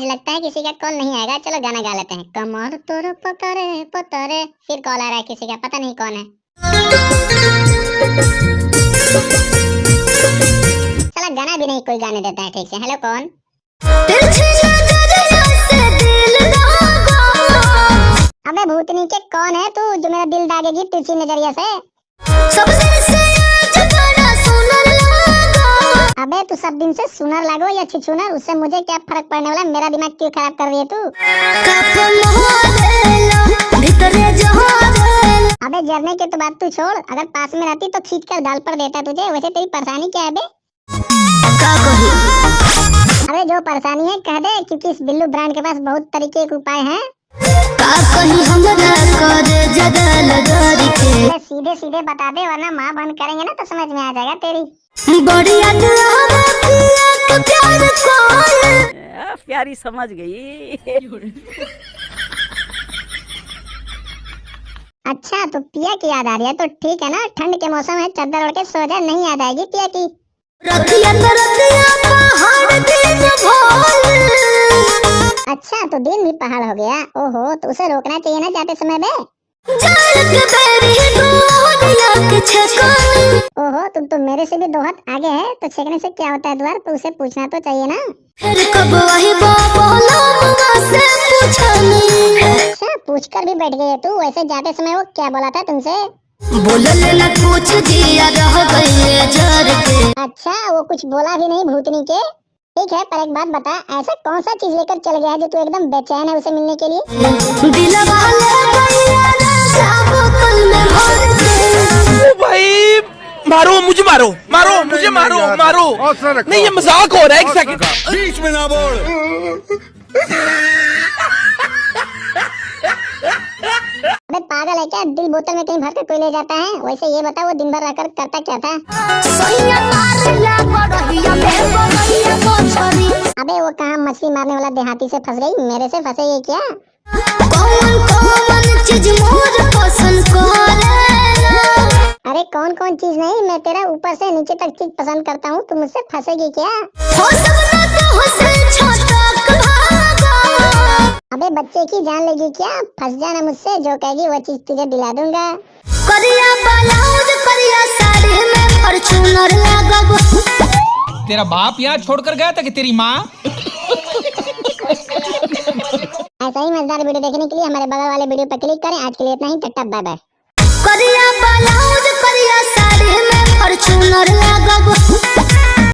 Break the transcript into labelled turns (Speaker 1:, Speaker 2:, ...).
Speaker 1: आज लगता है किसी का कॉल नहीं आएगा। चलो गाना गा लेते हैं। कमर तोर पतरे पतरे। फिर कॉल आ रहा है किसी का, पता नहीं कौन है। चला गाना भी नहीं कोई गाने देता है ठीक से। हेलो कौन? अबे भूतनी के कौन है तू जो मेरा दिल दागेगी तिरछी नजरिया से? अबे तू सब दिन से सुनर लागो या छिछुनर, उससे मुझे क्या फर्क पड़ने वाला। मेरा दिमाग क्यों खराब कर रही है तू? अबे जरने के तो बात तू छोड़, अगर पास में रहती तो खींच कर गाल पर देता तुझे। वैसे तेरी परेशानी क्या है बे? अबे जो परेशानी है कह दे, क्योंकि इस बिल्लू ब्रांड के पास बहुत तरीके के उपाय हैं। सीधे सीधे बता दे वरना माँ बंद करेंगे ना तो समझ में आ जाएगा तेरी।
Speaker 2: प्यारी समझ गई।
Speaker 1: अच्छा तो पिया की याद आ रही है तो ठीक है ना, ठंड के मौसम है चादर ओढ़ के सो जा, नहीं याद आएगी पिया की। अच्छा तो दिन भी पहाड़ हो गया। ओहो तो उसे रोकना चाहिए ना जाते समय बे। ओहो तुम तो मेरे से भी 2 हाथ आगे है, तो छेकने से क्या होता है द्वार, तो उसे पूछना तो चाहिए ना। अच्छा पूछ कर भी बैठ गई है तू। वैसे जाते समय वो क्या बोला था तुमसे? अच्छा वो कुछ बोला भी नहीं भूतनी के। ठीक है पर एक बात बता, ऐसा कौन सा चीज लेकर चल गया है जो तू एकदम बेचैन है उसे मिलने के लिए?
Speaker 3: भाई मारो मुझे, मारो मारो मुझे, मारो मारो। नहीं ये मजाक हो रहा है। एक सेकंड
Speaker 4: बीच में ना बोल।
Speaker 1: अबे पागल है क्या? दिल बोतल में कहीं भर कर कोई ले जाता है? वैसे ये बता वो दिन भर रहकर करता क्या था? अबे वो कहाँ मछली मारने वाला देहाती से फंस गई, मेरे से फंसे ये क्या? अरे कौन कौन चीज नहीं, मैं तेरा ऊपर से नीचे तक चीज पसंद करता हूँ, तू मुझसे फंसेगी क्या? अबे बच्चे की जान लेगी क्या? फंस जाना मुझसे, जो कहेगी वो चीज तुझे दिला दूंगा।
Speaker 5: तेरा बाप यहाँ छोड़कर गया था कि तेरी माँ?
Speaker 1: ऐसा ही मजेदार वीडियो देखने के लिए हमारे बगल वाले वीडियो पर क्लिक करें। आज के लिए इतना ही, टाटा बाय बाय।